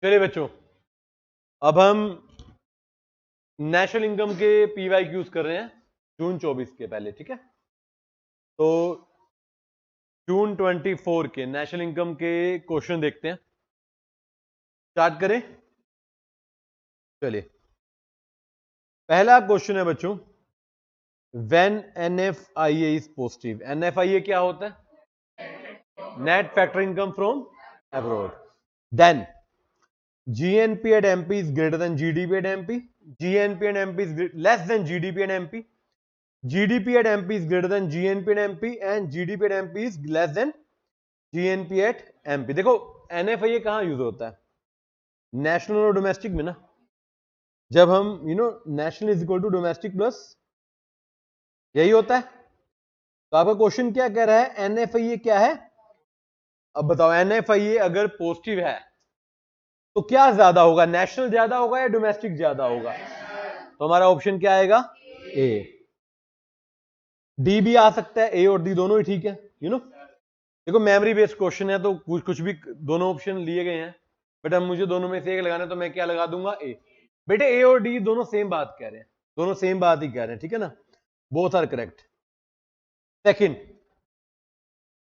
चलिए बच्चों, अब हम नेशनल इनकम के PYQs कर रहे हैं जून 24 के पहले, ठीक है। तो जून 24 के नेशनल इनकम के क्वेश्चन देखते हैं। स्टार्ट करें। चलिए, पहला क्वेश्चन है बच्चों, when NFIA is positive. NFIA क्या होता है? Net factor income from abroad. Then GNP at MP is greater than GDP at MP. GNP at MP is less than GDP at MP. GDP at MP is greater than GNP at MP and GDP at MP is less than GNP at MP. देखो NFIA कहाँ use होता है? National और domestic में ना। जब हम national is equal to domestic plus, यही होता है। तो आपका क्वेश्चन क्या कह रहा है? NFIA क्या है? अब बताओ, NFIA अगर पॉजिटिव है तो क्या ज्यादा होगा? नेशनल ज्यादा होगा या डोमेस्टिक ज्यादा होगा? तो हमारा ऑप्शन क्या आएगा? ए। डी भी आ सकता है, ए और डी दोनों ही ठीक है। देखो मेमोरी बेस्ड क्वेश्चन है तो कुछ भी दोनों ऑप्शन लिए गए हैं, बट अब मुझे दोनों में से एक लगाना है तो मैं क्या लगा दूंगा? ए। बेटे ए और डी दोनों सेम बात कह रहे हैं, दोनों सेम बात ही कह रहे हैं, ठीक है ना। Both are correct. Second,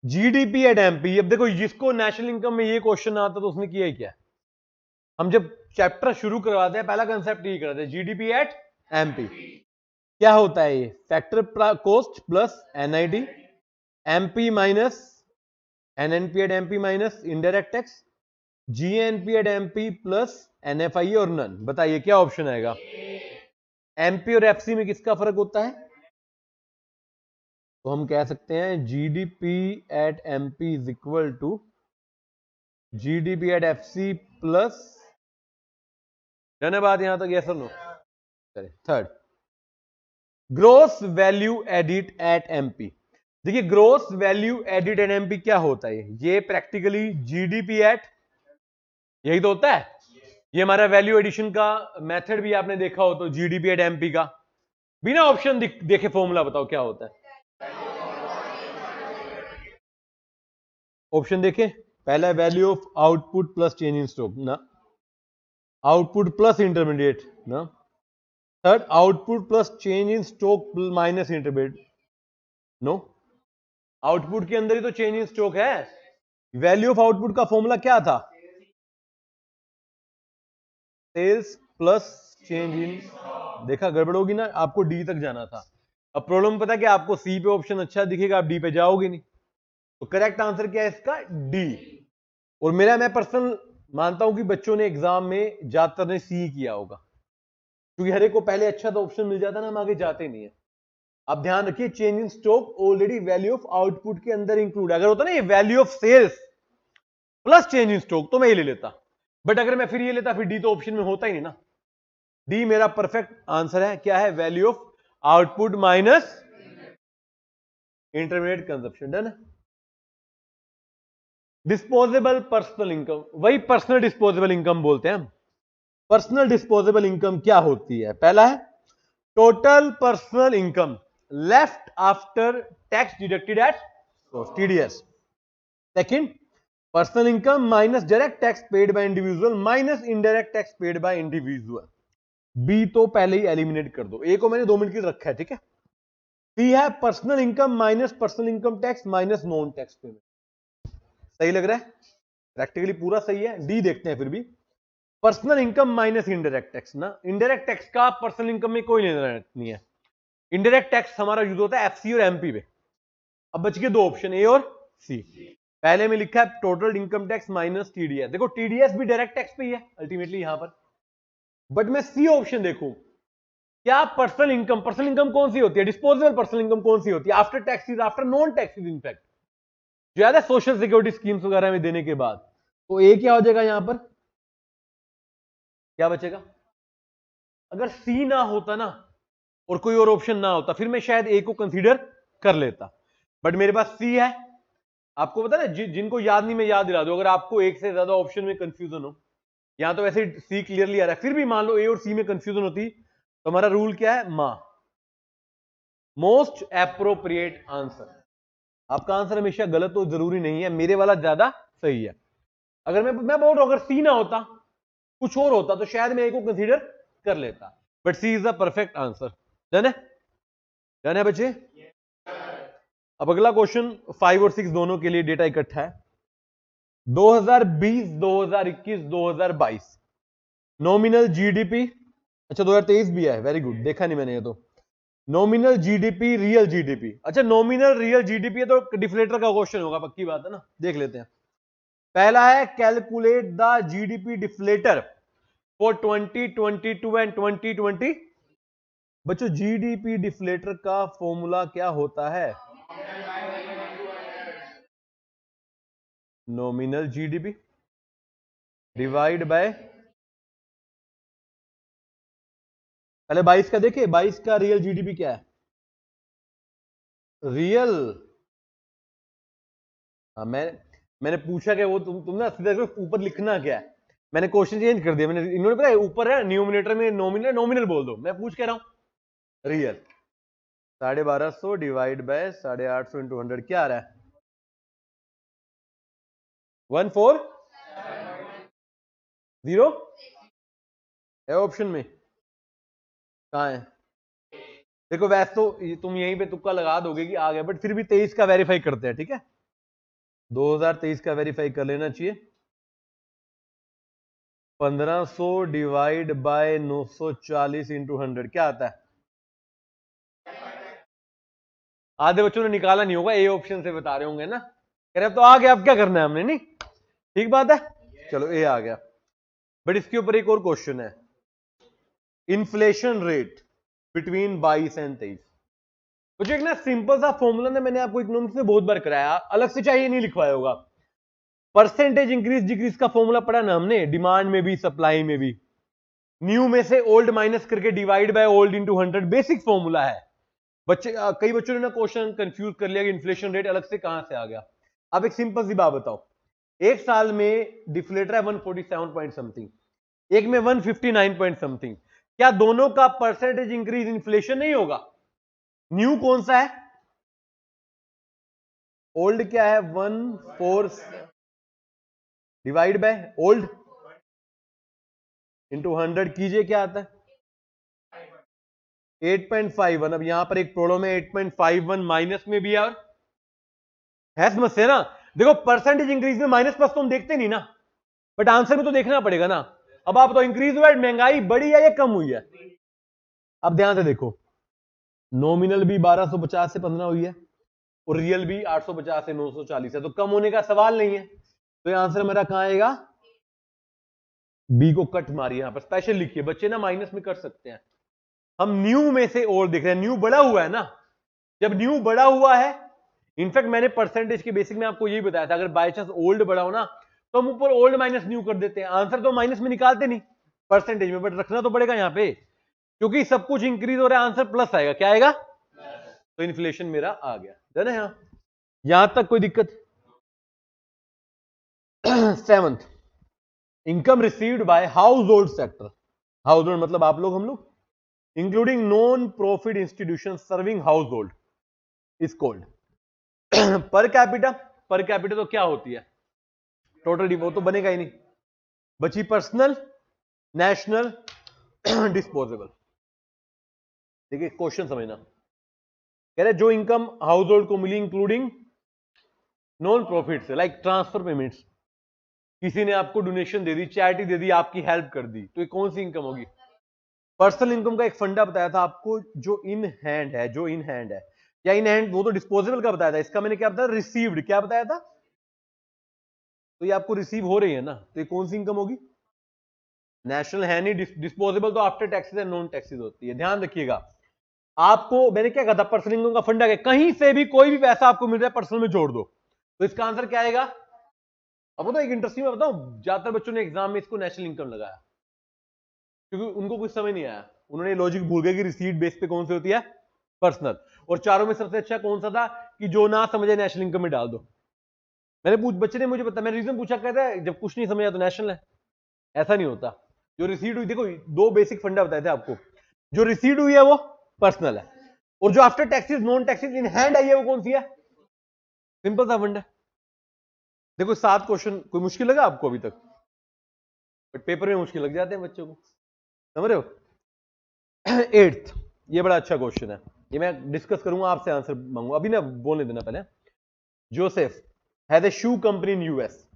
GDP at MP. अब देखो जिसको नेशनल इनकम में ये क्वेश्चन आता तो उसने किया ही क्या? हम जब चैप्टर शुरू करवाते हैं पहला कंसेप्ट ये कराते हैं, जीडीपी एट एमपी। क्या होता है ये? Factor cost plus NID, MP minus NNP at MP minus indirect tax, GNP at MP plus NFIA और नन। बताइए क्या ऑप्शन आएगा? एमपी और FC में किसका फर्क होता है? तो हम कह सकते हैं GDP at MP is equal to GDP at FC plus. Done है बात यहां तक? यस और नो? चलिए third, gross value added at MP। देखिए gross value added at MP क्या होता है? ये प्रैक्टिकली GDP एट, यही तो होता है। ये हमारा वैल्यू एडिशन का मेथड भी आपने देखा हो तो GDP एट MP का। बिना ऑप्शन देखे फॉर्मूला बताओ क्या होता है? ऑप्शन देखें। पहला value of output plus change in stock ना, आउटपुट प्लस इंटरमीडिएट ना। Third, output plus change in stock minus intermediate no. Output के अंदर ही तो चेंज इन स्टॉक है। वैल्यू ऑफ आउटपुट का फॉर्मूला क्या था? Sales plus change in. देखा गड़बड़ होगी ना, आपको डी तक जाना था। अब प्रॉब्लम पता है कि आपको सी पे ऑप्शन अच्छा दिखेगा, आप डी पे जाओगे नहीं। तो करेक्ट आंसर क्या है इसका? डी। और मैं पर्सनल मानता हूं कि बच्चों ने एग्जाम में ज्यादातर ने सी किया होगा, क्योंकि हर एक को पहले अच्छा तो ऑप्शन मिल जाता है ना, हम आगे जाते नहीं है। आप ध्यान रखिए, change in stock already value of output के अंदर इंक्लूड। अगर होता ना ये value of sales plus change in stock तो मैं ये ले लेता, बट अगर मैं फिर ये लेता फिर डी तो ऑप्शन में होता ही नहीं ना। डी मेरा परफेक्ट आंसर है। क्या है? Value of output minus intermediate consumption. Done है। डिस्पोजेबल पर्सनल इनकम, वही पर्सनल डिस्पोजेबल इनकम बोलते हैं हम। पर्सनल डिस्पोजेबल इनकम क्या होती है? पहला है total personal income left after tax deducted at TDS। Second, personal income minus direct tax paid by individual minus indirect tax paid by individual. B तो पहले ही एलिमिनेट कर दो, ए को मैंने 2 मिनट की रखा है, ठीक है। सी है personal income minus personal income tax minus non tax payment. सही लग रहा है? प्रैक्टिकली पूरा सही है। डी देखते हैं फिर भी। Personal income minus indirect tax ना, इनडायरेक्ट टैक्स का पर्सनल इनकम में कोई लेना नहीं है। इनडायरेक्ट टैक्स हमारा यूज होता है FC और MP पे। अब बच गए 2 ऑप्शन, ए और सी। पहले में लिखा है total income tax minus TDS। देखो TDS भी डायरेक्ट टैक्स पे ही है अल्टीमेटली यहां पर, बट मैं सी ऑप्शन देखूं। क्या पर्सनल इनकम कौन सी होती है? डिस्पोजेबल पर्सनल इनकम कौन सी होती है? After taxes, after non taxes in fact, ज्यादा सोशल सिक्योरिटी स्कीम्स वगैरह में देने के बाद। तो ए क्या हो जाएगा यहां पर? क्या बचेगा? अगर सी ना होता ना और कोई और ऑप्शन ना होता फिर मैं शायद ए को कंसीडर कर लेता, बट मेरे पास सी है। आपको पता है जिनको याद नहीं मैं याद दिला दूं, अगर आपको एक से ज्यादा ऑप्शन में कंफ्यूजन हो, यहां तो वैसे सी क्लियरली आ रहा है, फिर भी मान लो ए और सी में कंफ्यूजन होती तो हमारा रूल क्या है? Most appropriate answer. आपका आंसर हमेशा गलत तो जरूरी नहीं है, मेरे वाला ज्यादा सही है। अगर मैं बोल रहा हूं अगर सी ना होता कुछ और होता तो शायद मैं ए को कंसीडर कर लेता, but C is the perfect answer. Done है? डन है बच्चे? अब अगला क्वेश्चन 5 और 6 दोनों के लिए डेटा इकट्ठा है। 2020, 2021, 2022 नॉमिनल जीडीपी, अच्छा 2023 भी है, वेरी गुड, देखा नहीं मैंने ये तो। नॉमिनल जीडीपी, रियल जीडीपी, अच्छा नॉमिनल रियल जीडीपी है तो डिफ्लेटर का क्वेश्चन होगा, पक्की बात है ना। देख लेते हैं। पहला है calculate the GDP deflator for 2022 and 2020। बच्चों जीडीपी डिफ्लेटर का फॉर्मूला क्या होता है? नॉमिनल जीडीपी डिवाइड बाय, पहले 22 का देखिए, 22 का रियल जीडीपी क्या है? रियल, हाँ मैंने पूछा कि वो तुम ना सीधा ऊपर लिखना क्या है, मैंने क्वेश्चन चेंज कर दिया, मैंने इन्होंने पता है ऊपर है न्यूमिनेटर में नॉमिनल, नॉमिनल बोल दो, मैं पूछ कह रहा हूं रियल। 1250 डिवाइड बाय 850 इंटू 100 क्या आ रहा है? 140 है ऑप्शन में, कहां है? देखो वैसे तो तुम यहीं पे तुक्का लगा दोगे कि आ गया, बट फिर भी 23 का वेरीफाई करते हैं, ठीक है? 2023 का वेरीफाई कर लेना चाहिए। 1500 डिवाइड बाय 940 इंटू 100 क्या आता है? आधे बच्चों ने निकाला नहीं होगा, ए ऑप्शन से बता रहे होंगे ना, कह रहे तो आ गया, अब क्या करना है हमने, नहीं ठीक बात है, चलो ए आ गया। बट इसके ऊपर एक और क्वेश्चन है, इन्फ्लेशन रेट बिटवीन 22 एंड 23। मुझे एक ना सिंपल सा फॉर्मूला ना मैंने आपको इकोनॉमिक्स में बहुत बार कराया, अलग से चाहिए नहीं लिखवाया होगा। परसेंटेज इंक्रीज डिक्रीज का फॉर्मूला पढ़ा ना हमने, डिमांड में भी सप्लाई में भी। न्यू में से ओल्ड माइनस करके divide by old into 100 basic formula है। बच्चे कई बच्चों ने ना क्वेश्चन कंफ्यूज कर लिया कि इन्फ्लेशन रेट अलग से कहां से आ गया। अब एक सिंपल सी बात बताओ, एक साल में डिफ्लेटर है 147 पॉइंट समथिंग, एक में 159 पॉइंट समथिंग, क्या दोनों का परसेंटेज इंक्रीज इन्फ्लेशन नहीं होगा? न्यू कौन सा है? ओल्ड क्या है? 14 डिवाइड बाय ओल्ड इंटू 100 कीजिए, क्या आता है? 8.51। अब यहां पर एक प्रॉब्लम है, 8.51 माइनस में भी है समझते ना। देखो परसेंटेज इंक्रीज में माइनस प्लस तो हम देखते नहीं ना, बट आंसर में तो देखना पड़ेगा ना। अब आप तो इंक्रीज हुआ है, महंगाई बढ़ी है या कम हुई है? अब ध्यान से देखो, नॉमिनल भी 1250 से 15 हुई है और रियल भी 850 से 940 है, तो कम होने का सवाल नहीं है। तो ये आंसर मेरा कहां आएगा? बी को कट मारिए, यहां पर स्पेशल लिखिए, बच्चे ना माइनस में कर सकते हैं। हम न्यू में से ओल्ड देख रहे हैं, न्यू बड़ा हुआ है ना, जब न्यू बड़ा हुआ है, इनफैक्ट मैंने परसेंटेज के बेसिक में आपको यही बताया था, अगर बाय चांस ओल्ड बड़ा हो ना तो हम ऊपर ओल्ड माइनस न्यू कर देते हैं, आंसर तो माइनस में निकालते नहीं परसेंटेज में, बट रखना तो पड़ेगा यहां पे, क्योंकि सब कुछ इंक्रीज हो रहा है, आंसर प्लस आएगा, क्या आएगा? तो इन्फ्लेशन मेरा आ गया, है ना? यहां तक कोई दिक्कत? 7th, income received by house hold sector, house hold मतलब आप लोग, हम लोग, including non profit institution serving house hold is called per capita. Per capita तो क्या होती है? टोटल, वो तो बनेगा ही नहीं, बची पर्सनल, नेशनल, डिस्पोजेबल। देखिए क्वेश्चन समझना, कह रहे जो इनकम हाउस होल्ड को मिली इंक्लूडिंग नॉन प्रॉफिट से, लाइक ट्रांसफर पेमेंट्स, किसी ने आपको डोनेशन दे दी, चैरिटी दे दी, आपकी हेल्प कर दी, तो ये कौन सी इनकम होगी? पर्सनल इनकम का एक फंडा बताया था आपको, जो इन हैंड है, जो इन हैंड है, या इन हैंड वो तो डिस्पोजेबल का बताया था, इसका मैंने क्या बताया? रिसीव्ड, क्या बताया था? तो ये आपको रिसीव हो रही है ना, तो ये कौन सी इनकम होगी? नेशनल है नहीं, डिस्पोजेबल तो after taxes and non taxes होती है। ध्यान रखिएगा, आपको मैंने क्या कहा था, पर्सनल इनकम का फंडा है, कहीं से भी कोई भी पैसा आपको मिल रहा है पर्सनल में जोड़ दो, तो इसका आंसर क्या आएगा? अब तो एक इंटरेस्टिंग मैं बताऊं, ज्यादातर बच्चों ने एग्जाम में इसको नेशनल इनकम लगाया, क्योंकि उनको कुछ समझ नहीं आया, उन्होंने लॉजिक भूल गए कि रिसीट बेस पे कौन सी होती है? पर्सनल। और चारों में सबसे अच्छा कौन सा था कि जो ना समझे नेशनल इनकम में डाल दो। बच्चे ने मुझे पता, मैंने रीजन पूछा, कहता है जब कुछ नहीं समझा तो नेशनल है, ऐसा नहीं होता। जो रिसीट हुई, देखो दो बेसिक फंडा बताए थे आपको, जो रिसीट हुई है वो पर्सनल है, और जो after taxes non taxes in hand आई है वो कौन सी है? सिंपल सा फंडा। देखो 7 क्वेश्चन, कोई मुश्किल लगा आपको अभी तक? बट पेपर में मुश्किल लग जाते हैं बच्चों को, समझ रहे हो। 8th, ये बड़ा अच्छा क्वेश्चन है, ये मैं डिस्कस करूंगा, आपसे आंसर मांगूंगा, अभी ना बोलने देना पहले। Joseph has a shoe company in US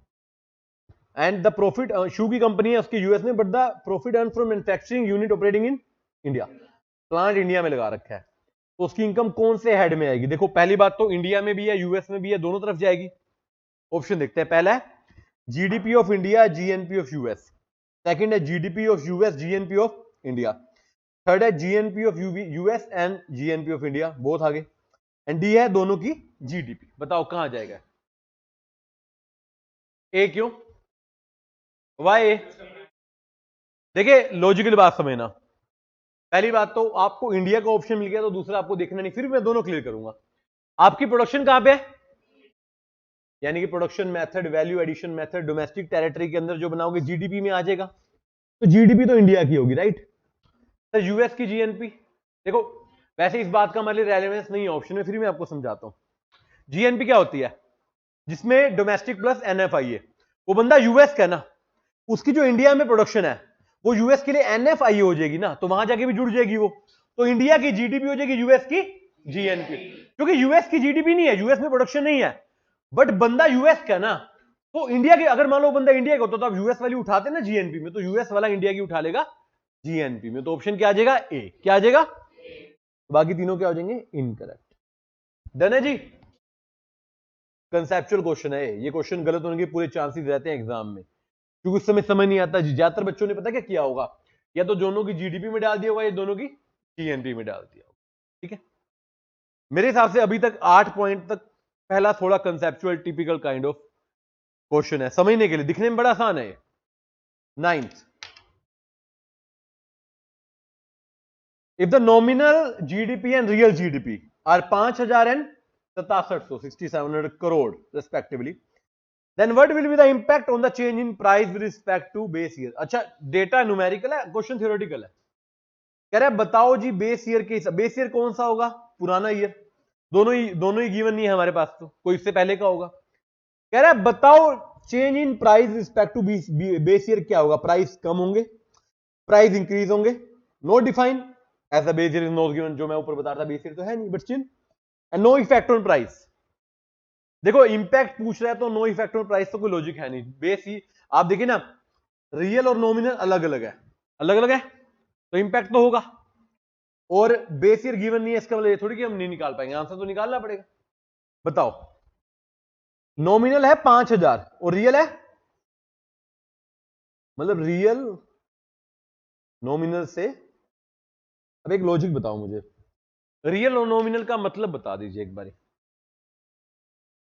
and the profit, shoe की कंपनी है उसकी यूएस में, but the profit earn from manufacturing unit operating in India, plant India में लगा रखा है, तो उसकी इनकम कौन से हेड में आएगी? देखो पहली बात तो इंडिया में भी है यूएस में भी है, दोनों तरफ जाएगी। ऑप्शन देखते हैं, पहला है GDP of India GNP of US, second है GDP of US GNP of India, third है GNP of US and GNP of India, both आगे, एंड डी है दोनों की जीडीपी। बताओ कहां जाएगा? ए क्यों? वाई? देखिए लॉजिकल बात समझना, पहली बात तो आपको इंडिया का ऑप्शन मिल गया तो दूसरा आपको देखना नहीं, फिर मैं दोनों क्लियर करूंगा। आपकी प्रोडक्शन कहां पे है, यानी कि production method, value addition method, domestic territory के अंदर जो बनाओगे जीडीपी में आ जाएगा, तो जीडीपी तो इंडिया की होगी, राइट सर। यूएस की जीएनपी, देखो वैसे इस बात का हमारे लिए रेलेवेंस नहीं है ऑप्शन में, फिर मैं आपको समझाता हूं। जीएनपी क्या होती है? जिसमें डोमेस्टिक प्लस एनएफआई है, वो बंदा यूएस का ना, उसकी जो इंडिया में प्रोडक्शन है वो यूएस के लिए एनएफआई हो जाएगी ना, तो वहां जाके भी जुड़ जाएगी वो, तो इंडिया की जीडीपी हो जाएगी यूएस की जीएनपी, क्योंकि यूएस की जीडीपी नहीं है, यूएस में प्रोडक्शन नहीं है, बट बंदा यूएस का ना, तो इंडिया की, अगर मान लो बंदा इंडिया का होता तो आप यूएस वाली उठाते ना जीएनपी में, तो यूएस वाला इंडिया की उठा लेगा जीएनपी में, तो ऑप्शन क्या आ जाएगा? ए। क्या आ जाएगा? बाकी तीनों क्या हो जाएंगे? इनकरेक्ट। डन है जी। कंसेप्चुअल क्वेश्चन है ये क्वेश्चन गलत होने के पूरे चांसेस रहते हैं एग्जाम में, क्योंकि उस समय समझ नहीं आता जी। ज्यादातर बच्चों ने पता क्या किया होगा, या तो दोनों की जीडीपी में डाल दिया होगा या दोनों की जीएनपी में डाल दिया होगा, ठीक है। मेरे हिसाब से अभी तक 8 पॉइंट तक पहला थोड़ा conceptual typical kind of question है, समझने के लिए, दिखने में बड़ा आसान है। 9th, if the nominal GDP and real GDP are 5,000 and 6,700 crore respectively, then what will be the impact on the change in price with respect to base year? अच्छा डेटा न्यूमेरिकल है, क्वेश्चन थ्योरेटिकल है। कह रहा है बताओ जी base year के, base year कौन सा होगा? पुराना ईयर, दोनों ही गिवन नहीं है हमारे पास, तो कोई इससे पहले का होगा। कह रहा है बताओ change in price respect to base year क्या होगा? प्राइस कम होंगे, प्राइस इंक्रीज होंगे, no define as a base year is not given, जो मैं ऊपर बता रहा था बेस ईयर तो है नहीं, but still, and no effect on price. देखो इंपैक्ट पूछ रहा है तो नो इफेक्ट ऑन प्राइस तो कोई लॉजिक है नहीं। बेस ही आप देखिए ना, रियल और नॉमिनल अलग अलग है, अलग अलग है, तो इंपैक्ट तो होगा, और बेस ईयर गिवन नहीं है, इसका मतलब ये थोड़ी कि हम नहीं निकाल पाएंगे, आंसर तो निकालना पड़ेगा। बताओ नॉमिनल है 5,000 और रियल है, मतलब रियल नॉमिनल से, अब एक लॉजिक बताओ मुझे, रियल और नॉमिनल का मतलब बता दीजिए एक बार।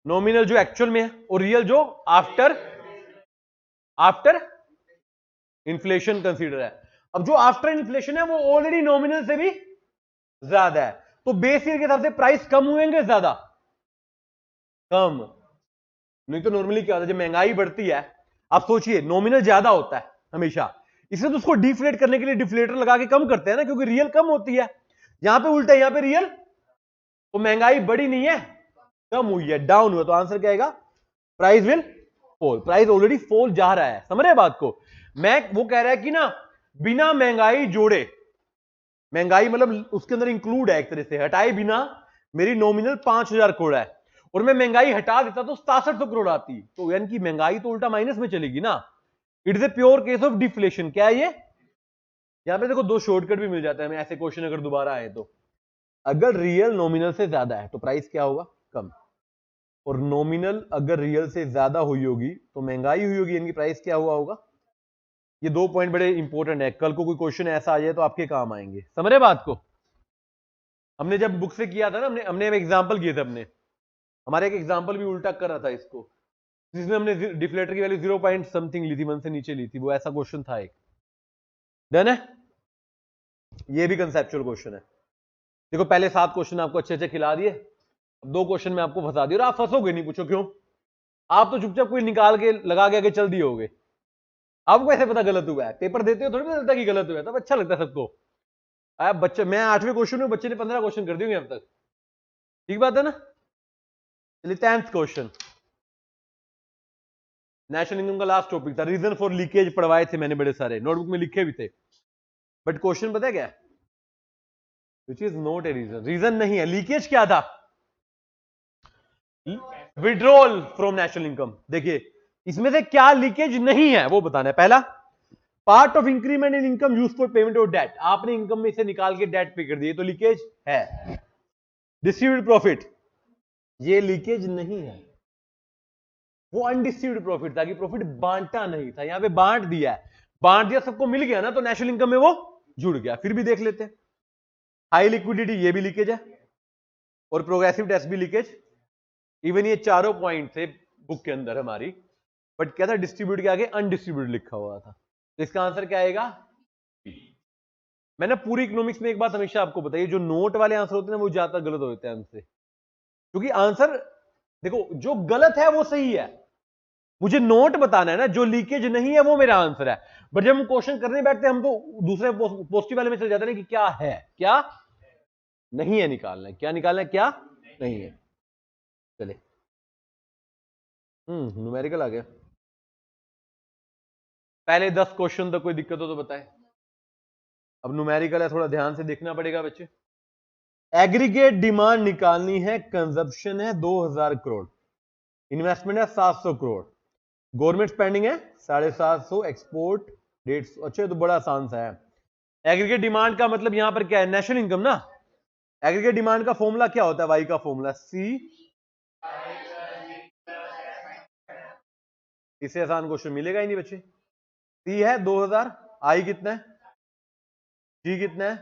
नॉमिनल जो एक्चुअल में है और रियल जो आफ्टर इन्फ्लेशन कंसीडर है। अब जो आफ्टर इन्फ्लेशन है वो ऑलरेडी नॉमिनल से भी ज्यादा है, तो बेस ईयर के हिसाब से प्राइस कम हुएंगे ज्यादा? कम। नहीं तो नॉर्मली क्या होता है, जब महंगाई बढ़ती है, आप सोचिए नॉमिनल ज्यादा होता है हमेशा, इसलिए तो उसको डिफ्लेट करने के लिए डिफ्लेटर लगा के कम करते हैं ना, क्योंकि रियल कम होती है। यहां पे उल्टा है, यहां पे रियल, तो महंगाई बढ़ी नहीं है, कम हुई है, डाउन हुआ, तो आंसर क्या आएगा? Price will fall. Price already fall जा रहा है, समझ रहे बात को। मैं वो कह रहा है कि ना बिना महंगाई जोड़े, महंगाई मतलब उसके अंदर इंक्लूड है एक तरह से, हटाए बिना मेरी नॉमिनल 5,000 करोड़ है और मैं महंगाई हटा देता तो 6700 करोड़ आती, तो यानी कि महंगाई तो उल्टा माइनस में चलेगी ना। It is a pure case of deflation. क्या है ये? यहां पे देखो दो शॉर्टकट भी मिल जाता है हमें, ऐसे क्वेश्चन अगर दोबारा आए तो, अगर रियल नॉमिनल से ज्यादा है तो प्राइस क्या होगा? कम, और नॉमिनल अगर रियल से ज्यादा हुई होगी तो महंगाई हुई होगी, यानी कि प्राइस क्या हुआ होगा? ये दो पॉइंट बड़े इंपॉर्टेंट है, कल को कोई क्वेश्चन ऐसा आ जाए तो आपके काम आएंगे, समझ रहे बात को। हमने जब बुक से किया था ना, हमने एग्जांपल किए थे, अपने हमारे एक एग्जांपल भी उल्टा कर रहा था इसको, जिसमें हमने डिफ्लेटर की वैल्यू 0 पॉइंट समथिंग ली थी, 1 से नीचे ली थी, वो ऐसा क्वेश्चन था एक। डन है? ये भी कंसेप्चुअल क्वेश्चन है। देखो पहले 7 क्वेश्चन आपको अच्छे अच्छे खिला दिए, अब 2 क्वेश्चन में आपको फंसा दिया, और आप फंसोगे नहीं, पूछो क्यों? आप तो चुपचाप कोई निकाल के लगा के आगे चल दिए होगे, आपको कैसे पता गलत हुआ है? पेपर देते हो थोड़ी पता चलता कि गलत हुआ है, तब अच्छा लगता है सबको। आप बच्चे, मैं 8वें क्वेश्चन में, बच्चे ने 15 क्वेश्चन कर दिए अब तक, ठीक बात है ना। चलिए 10th क्वेश्चन, नेशनल इनकम का लास्ट टॉपिक था, रीजन फॉर लीकेज पढ़वाए थे मैंने, बड़े सारे नोटबुक में लिखे भी थे, बट क्वेश्चन पता है क्या, which is not a reason, reason नहीं है। लीकेज क्या था, विड्रॉल फ्रॉम नेशनल इनकम। देखिए इसमें से क्या लीकेज नहीं है वो बताना है। पहला, part of increment in income use for payment of debt, आपने इनकम में से निकाल के डेट पे कर दिए तो लीकेज है। डिस्ट्रीब्यूटेड प्रॉफिट, ये लीकेज नहीं है, वो अनडिस्ट्रीब्यूटेड प्रॉफिट था कि प्रॉफिट बांटा नहीं था, यहां पे बांट दिया है, बांट दिया सबको मिल गया ना, तो नेशनल इनकम में वो जुड़ गया। फिर भी देख लेते हैं, हाई लिक्विडिटी ये भी लीकेज है, और प्रोग्रेसिव टेस्ट भी लीकेज। इवन ये चारों पॉइंट थे बुक के अंदर हमारी, बट क्या था, डिस्ट्रीब्यूट के आगे अनडिस्ट्रीब्यूटेड लिखा हुआ था, तो इसका आंसर क्या आएगा। मैंने पूरी इकोनॉमिक्स में एक बात हमेशा आपको बताई, जो नोट वाले आंसर होते हैं वो ज्यादा गलत होते हैं हमसे, क्योंकि आंसर देखो जो गलत है वो सही है, मुझे नोट बताना है ना, जो लीकेज नहीं है वो मेरा आंसर है। बट जब हम क्वेश्चन करने बैठते हैं हम तो दूसरे पॉजिटिव वाले में चले जाते हैं कि क्या है क्या नहीं है, निकालना है क्या, निकालना है क्या नहीं है। चले न्यूमेरिकल आ गया। पहले 10 क्वेश्चन तक कोई दिक्कत हो तो बताए। अब न्यूमेरिकल है, थोड़ा ध्यान से देखना पड़ेगा बच्चे। एग्रीगेट डिमांड निकालनी है, कंजप्शन है 2000 करोड़, इन्वेस्टमेंट है 700 करोड़, गवर्नमेंट स्पेंडिंग है 750, एक्सपोर्ट 150। अच्छा तो बड़ा आसान सा है। एग्रीगेट डिमांड का मतलब यहां पर क्या है, नेशनल इनकम ना। एग्रीगेट डिमांड का फॉर्मूला क्या होता है, वाई का फॉर्मूला सी, इससे आसान क्वेश्चन मिलेगा ही नहीं बच्चे। सी है 2000, आई कितना है, जी कितना है,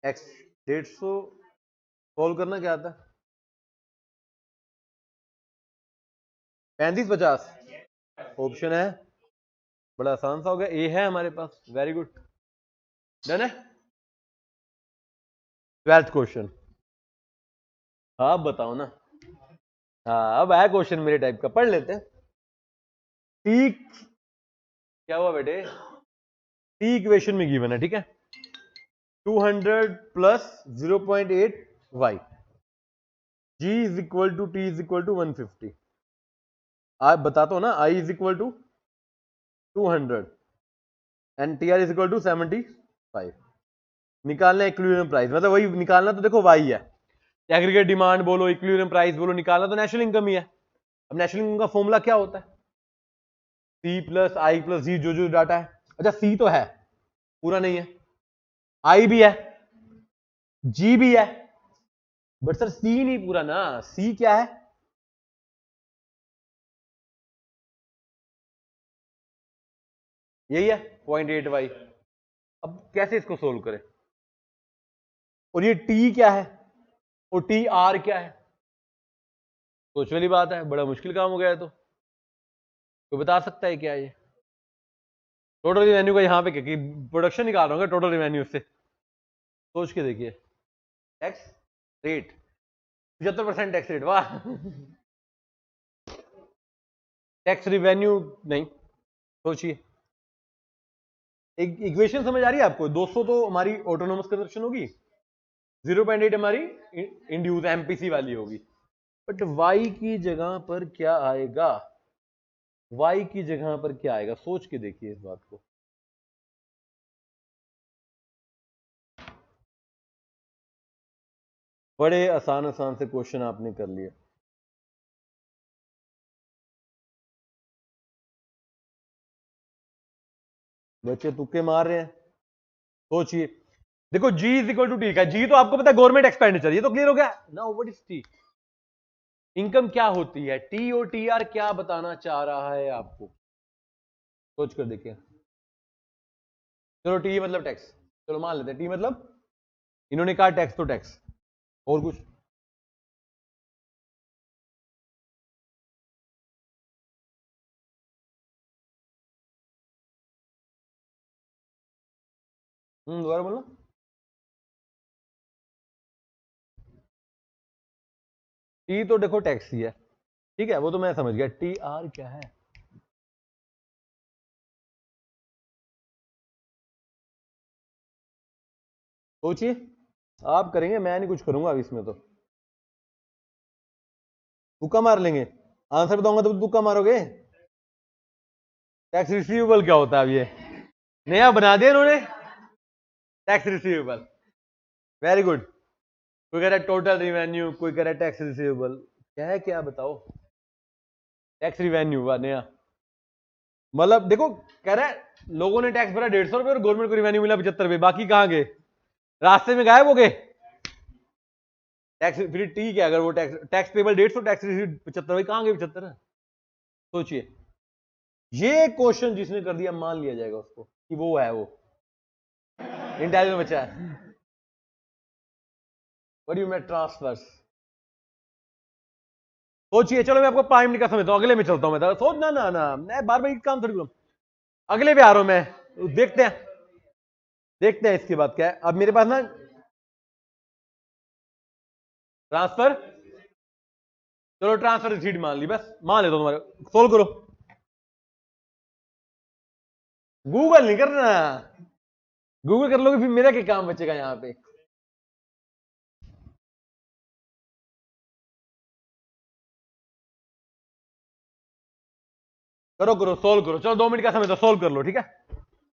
एक्स 150, सोल्व करना क्या आता है, 3550 ऑप्शन है, बड़ा आसान सा हो गया, ए है हमारे पास, वेरी गुड, डन है। 12th क्वेश्चन, आप बताओ ना। हाँ अब आया क्वेश्चन मेरे टाइप का, पढ़ लेते हैं। टी क्या हुआ बेटे, टी इक्वेशन में गिवन है, ठीक है, 200 plus 0.8 Y, G is equal to T is equal to 150। आप बताता हो ना, I is equal to 200 and T R is equal to 75। निकालना है इक्विलिब्रियम प्राइस, मतलब वही निकालना, तो देखो वाई है, एग्रीगेट डिमांड बोलो, इक्विलिब्रियम प्राइस बोलो, निकालना तो नेशनल इनकम ही है। अब नेशनल इनकम का फॉर्मूला क्या होता है, सी प्लस आई प्लस जी, जो जो डाटा है। अच्छा सी तो है, पूरा नहीं है, आई भी है, जी भी है, बट सर सी नहीं पूरा ना, सी क्या है, यही है 0.8 वाई। अब कैसे इसको सोल्व करें, और ये टी क्या है और टी आर क्या है, सोच वाली बात है, बड़ा मुश्किल काम हो गया है। तो कोई बता सकता है क्या ये, टोटल रिवेन्यू का यहाँ पे क्या प्रोडक्शन निकाल रहा हूँ टोटल रिवेन्यू से, सोच के देखिए। टैक्स रेट 75% टैक्स रेट, वाह। टैक्स रिवेन्यू नहीं, सोचिए। एक इक्वेशन समझ आ रही है आपको, 200 तो हमारी ऑटोनोमस कंजप्शन होगी, 0.8 हमारी इंड्यूस एमपीसी वाली होगी, बट वाई की जगह पर क्या आएगा, वाई की जगह पर क्या आएगा, सोच के देखिए इस बात को। बड़े आसान आसान से क्वेश्चन आपने कर लिए। बच्चे तुक्के मार रहे हैं, सोचिए। देखो G is equal to T का, G तो आपको पता है गवर्नमेंट एक्सपेंडिचर, ये तो क्लियर हो गया ना। व्हाट इज टी, इनकम क्या होती है, टी और टी आर क्या बताना चाह रहा है आपको, सोच कर देखिए। चलो टी मतलब टैक्स, चलो मान लेते हैं टी मतलब, इन्होंने कहा टैक्स तो टैक्स, और कुछ। दोबारा बोलो। टी तो देखो टैक्स ही है, ठीक है, वो तो मैं समझ गया, टी आर क्या है, सोचिए। आप करेंगे, मैं नहीं कुछ करूंगा अब इसमें, तो तुक्का मार लेंगे। आंसर बताऊंगा तो तुक्का मारोगे। टैक्स रिसीवेबल क्या होता है अब ये नया बना दिया इन्होंने, टैक्स रिसीवेबल। Very good. कोई कह रहा है टोटल रिवेन्यू, कोई कह रहा है टैक्स रिसीवेबल। क्या है क्या बताओ? टैक्स रिवेन्यू हुआ नया, मतलब देखो कह रहा है लोगों ने टैक्स भरा 150 रुपए और गवर्नमेंट को रिवेन्यू मिला 75 रुपए, बाकी कहां गए? रास्ते में गायब हो गए। टैक्स फिर ठीक है, अगर वो टैक्स पेबल 150, टैक्स रिसीव 75, भाई कहां गए 75? सोचिए, ये क्वेश्चन जिसने कर दिया मान लिया जाएगा उसको कि वो है, वो इंटेलिजेंट बच्चा है। What do you mean transfers? सोचिए, चलो मैं आपको 5 मिनट का समझता हूं, अगले में चलता हूं मैं। सोच ना ना ना, मैं बार बार एक काम थोड़ी करूं, अगले पे आ रहा हूं मैं। देखते हैं इसके बाद क्या है। अब मेरे पास ना ट्रांसफर, चलो ट्रांसफर रिसीट मान ली, बस मान लेता हूं तुम्हारे। सोल्व करो, गूगल नहीं करना, गूगल कर लोगे फिर मेरा क्या काम बचेगा यहां पे। करो करो, सोल्व करो, चलो 2 मिनट का समय था, सोल्व कर लो, ठीक है।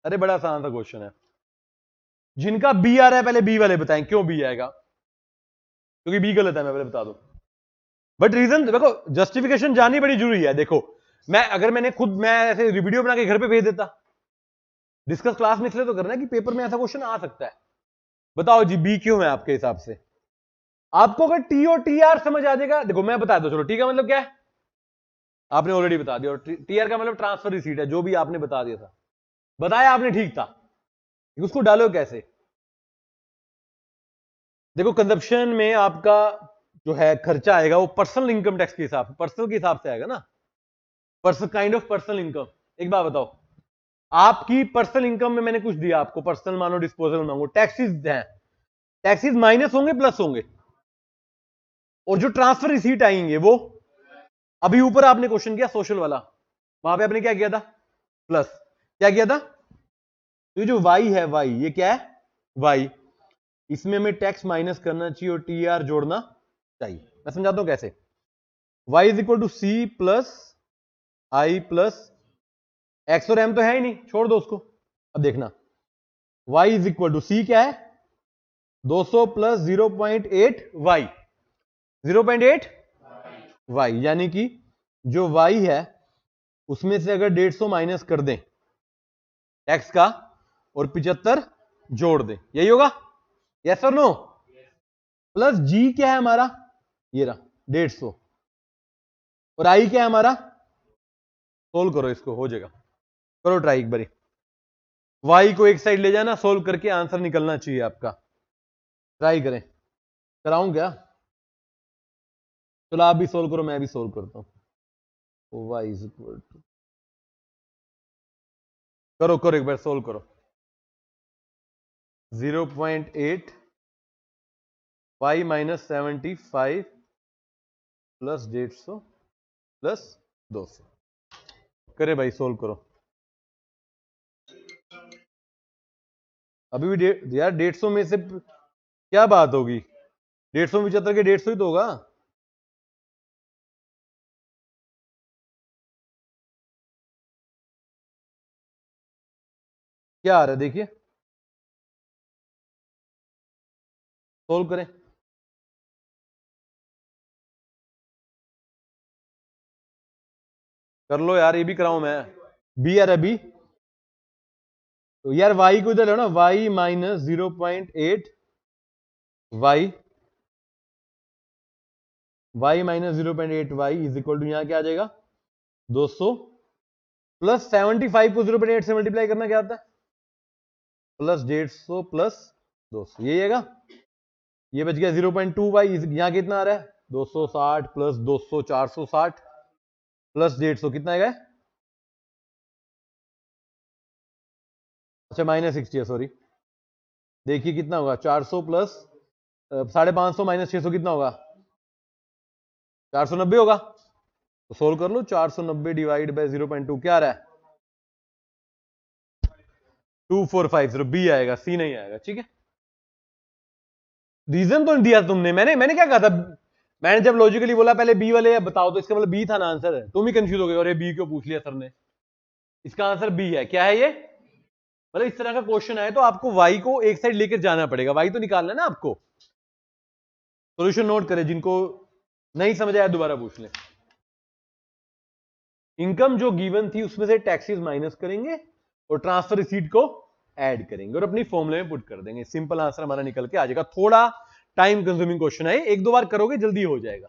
अरे बड़ा आसान सा क्वेश्चन है। जिनका बी आ रहा है पहले बी वाले बताएं क्यों बी आएगा, क्योंकि बी गलत है, मैं पहले बता दूं। बट रीजन देखो, जस्टिफिकेशन जाननी बड़ी जरूरी है। देखो मैं अगर मैंने खुद मैं ऐसे वीडियो बना के घर पे भेज देता, डिस्कस क्लास में इसलिए तो करना है कि पेपर में ऐसा क्वेश्चन आ सकता है। बताओ जी बी क्यों है आपके हिसाब से? आपको अगर टी और टी आर समझ आ जाएगा, देखो मैं बता दो, चलो टी का मतलब क्या है आपने ऑलरेडी बता दिया, और टी आर का मतलब ट्रांसफर रिसीट है, जो भी आपने बता दिया था, बताया आपने, ठीक था। उसको डालो कैसे? देखो कंजप्शन में आपका जो है खर्चा आएगा वो पर्सनल इनकम टैक्स के हिसाब से, पर्सनल के हिसाब से आएगा ना, personal kind of personal income. एक बात बताओ, आपकी पर्सनल इनकम में मैंने कुछ दिया आपको, पर्सनल मानो, डिस्पोजल मांगो, टैक्सेस हैं, टैक्सेस माइनस होंगे प्लस होंगे, और जो ट्रांसफर रिसीट आएंगे वो, अभी ऊपर आपने क्वेश्चन किया सोशल वाला, वहां पे आपने क्या किया था? प्लस। क्या किया था? तो ये जो वाई है, वाई ये क्या है? वाई, इसमें हमें टैक्स माइनस करना चाहिए और टी आर जोड़ना चाहिए। मैं समझाता हूं कैसे। y is equal to C plus I plus X, और एम तो है ही नहीं, छोड़ दो उसको। अब देखना, y इज इक्वल टू सी क्या है? 200 प्लस 0.8 y, 0.8 y, यानी कि जो y है उसमें से अगर 150 माइनस कर दें टैक्स का और 75 जोड़ दें, यही होगा? यस और नो? प्लस जी क्या है हमारा? ये रहा 150, और आई क्या है हमारा? सोल्व करो इसको, हो जाएगा, करो ट्राई एक बारी। वाई को एक साइड ले जाना, सोल्व करके आंसर निकलना चाहिए आपका। ट्राई करें, कराऊं क्या? चलो आप भी सोल्व करो, मैं भी सोल्व करता हूं। वाई इज इक्वल टू, करो करो एक बार सोल्व करो। 0.8 वाई माइनस 75 प्लस 150 प्लस 200, करे भाई सोल्व करो। अभी भी यार 150 में से क्या बात होगी? 150 के 150 ही तो होगा। क्या आ रहा है देखिए, सोल्व करें। कर लो यार, ये भी कराऊं मैं? बी आ रहा है, बी। तो यार y को इधर लो ना, y minus 0.8 y, y minus 0.8 y is equal to, यहां क्या आ जाएगा? 200 प्लस 75 को 0.8 से मल्टीप्लाई करना क्या आता है? प्लस 150 प्लस 200, यही आएगा। ये बच गया 0.2 y, यहां कितना आ रहा है? 260 प्लस 200 460 प्लस 150 कितना आएगा? अच्छा -60 है, सॉरी। देखिए कितना होगा, 400 प्लस 550 माइनस 600 कितना होगा? 490 होगा। तो सोल्व कर लो, 490 डिवाइड बाय 0.2 क्या आ रहा है? 2450, बी आएगा, सी नहीं आएगा, ठीक है। रीजन तो दिया तुमने, मैंने क्या कहा था? मैंने जब लॉजिकली बोला पहले बी वाले बताओ, तो इसका मतलब बी था ना आंसर। तुम ही कंफ्यूज हो गए, अरे बी क्यों पूछ लिया सर ने। इसका आंसर बी है। क्या है ये? मतलब इस तरह का क्वेश्चन आए तो आपको वाई को एक साइड लेकर जाना पड़ेगा, वाई तो निकालना है ना आपको। सॉल्यूशन नोट करें, जिनको नहीं समझ आया दोबारा पूछ लें। इनकम जो गिवन थी उसमें से टैक्सेस माइनस करेंगे और ट्रांसफर रिसीट को ऐड करेंगे और अपनी फॉर्मूले में पुट कर देंगे। सिंपल आंसर हमारा निकल के आ जाएगा। थोड़ा टाइम कंज्यूमिंग क्वेश्चन है, एक दो बार करोगे जल्दी हो जाएगा।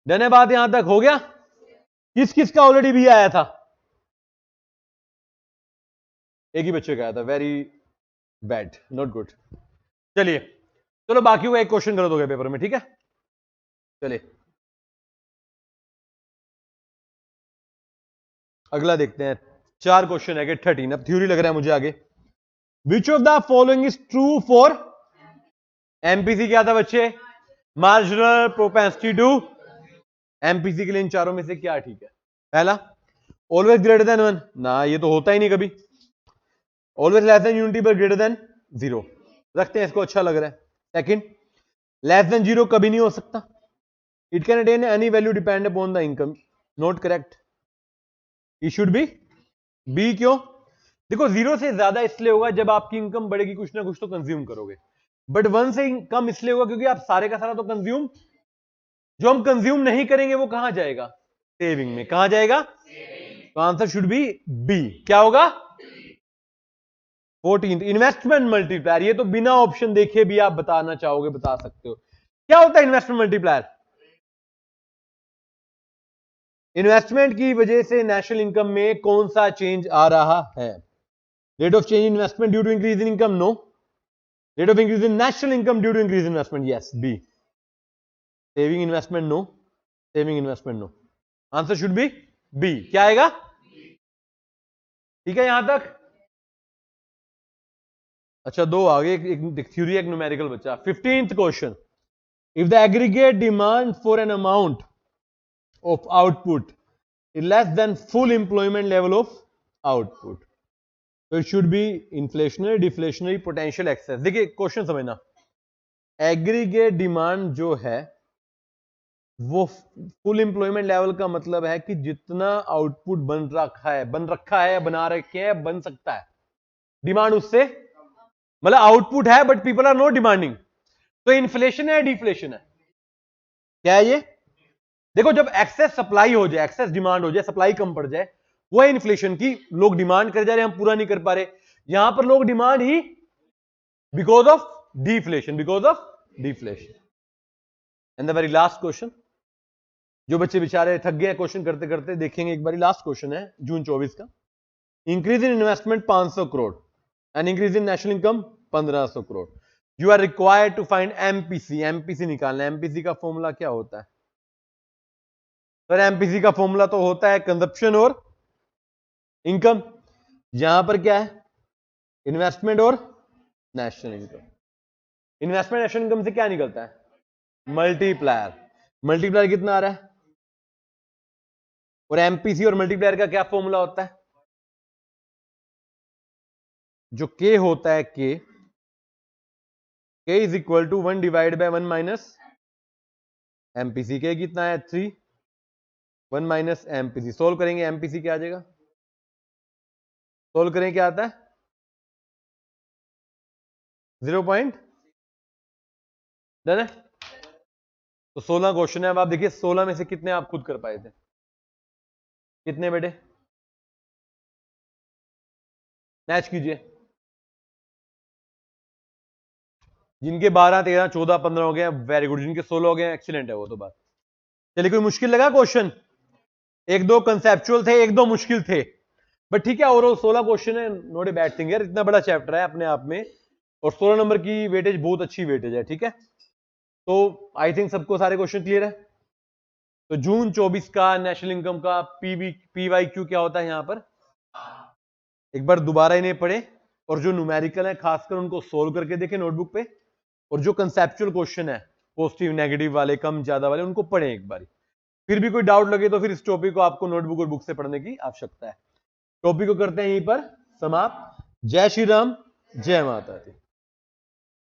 डन है बात? यहां तक हो गया? किस किस का ऑलरेडी भी आया था? एक ही बच्चे का आया था, वेरी बैड, नॉट गुड। चलिए चलो बाकी को एक क्वेश्चन कर दोगे पेपर में, ठीक है? चलिए अगला देखते हैं। 4 क्वेश्चन है 13। अब थ्योरी लग रहा है मुझे आगे। Which of the following is true for MPC? क्या था बच्चे? Marginal propensity to. एमपीसी के लिए इन चारों में से क्या ठीक है? पहला, ऑलवेज ग्रेटर देन 1, ना ये तो होता ही नहीं कभी। ऑलवेज लेस देन यूनिटी पर ग्रेटर देन 0, रखते हैं इसको, अच्छा लग रहा है। सेकंड, लेस देन 0 कभी नहीं हो सकता। It can attain any value depend upon the income, not correct. It should be B. क्यों? देखो 0 से ज्यादा इसलिए होगा जब आपकी इनकम बढ़ेगी, कुछ ना कुछ तो कंज्यूम करोगे। बट 1 से कम इसलिए होगा क्योंकि आप सारे का सारा तो कंज्यूम, जो हम कंज्यूम नहीं करेंगे वो कहां जाएगा? सेविंग में। कहां जाएगा? तो आंसर शुड बी बी। क्या होगा? 14th, investment multiplier. ये तो बिना ऑप्शन देखे भी आप बताना चाहोगे बता सकते हो। क्या होता है इन्वेस्टमेंट मल्टीप्लायर? इन्वेस्टमेंट की वजह से नेशनल इनकम में कौन सा चेंज आ रहा है? Rate of change investment due to increase in income, no. Rate of increase in national income due to increase in investment, yes B. Saving investment, no. Saving investment, no. Answer should be B. क्या आएगा? ठीक है यहां तक? अच्छा दो आगे, एक थ्योरी एक न्यूमेरिकल बचा। 15th question, if the aggregate demand for an amount of output is less than full employment level of output, so it should be inflationary, deflationary, potential excess। देखिए क्वेश्चन समझना, एग्रीगेट डिमांड जो है वो full employment level का मतलब है कि जितना आउटपुट बन रखा है, बना रखे हैं, बन सकता है। डिमांड उससे मतलब आउटपुट है but people are not demanding, तो इन्फ्लेशन है डिफ्लेशन है? क्या है ये? देखो जब एक्सेस सप्लाई हो जाए, एक्सेस डिमांड हो जाए, सप्लाई कम पड़ जाए, वो है इन्फ्लेशन की। लोग डिमांड कर जा रहे हैं, हम पूरा नहीं कर पा रहे। यहां पर लोग demand he because of deflation, because of deflation. And the very last question, जो बच्चे बेचारे थक गए क्वेश्चन करते करते, देखेंगे एक बारी। लास्ट क्वेश्चन है जून 24 का। Increase in investment 500 crore and increase in national income 1500 crore. You are required to find MPC. MPC निकालना है। एमपीसी का फॉर्मूला क्या होता है? पर एमपीसी का फॉर्मूला तो होता है कंजप्शन और इनकम। यहां पर क्या है? इन्वेस्टमेंट और national income. Investment national income से क्या निकलता है? मल्टीप्लायर। मल्टीप्लायर कितना आ रहा है? और एमपीसी और मल्टीप्लायर का क्या फॉर्मूला होता है? जो के होता है, K is equal to 1 divide by 1 minus MPC. K कितना है? 3, 1 माइनस एमपीसी। सोल्व करेंगे एमपीसी क्या आ जाएगा? सोल्व करें क्या आता है? 0 पॉइंट। डन है? तो 16 क्वेश्चन है। अब आप देखिए 16 में से कितने आप खुद कर पाए थे? कितने बेटे? मैच कीजिए। जिनके 12, 13, 14, 15 हो गए वेरी गुड, जिनके 16 हो गए एक्सीलेंट है वो तो बात। चलिए कोई मुश्किल लगा क्वेश्चन? एक दो कंसेप्चुअल थे, एक दो मुश्किल थे, बट ठीक है। ओवरऑल 16 क्वेश्चन है, नॉट ए बैड थिंग यार। इतना बड़ा चैप्टर है अपने आप में और 16 नंबर की वेटेज बहुत अच्छी वेटेज है, ठीक है। तो आई थिंक सबको सारे क्वेश्चन क्लियर है। तो जून 24 का नेशनल इनकम का पीवाईक्यू क्या होता है यहां पर? एक बार दोबारा इन्हें पढ़े और जो न्यूमेरिकल है खासकर उनको सोल्व करके देखें नोटबुक पे, और जो कंसेप्चुअल क्वेश्चन है पॉजिटिव नेगेटिव वाले, कम ज्यादा वाले, उनको पढ़ें एक बार। फिर भी कोई डाउट लगे तो फिर इस टॉपिक को आपको नोटबुक और बुक से पढ़ने की आवश्यकता है। टॉपिक को करते हैं यहीं पर समाप्त। जय श्री राम, जय माता दी।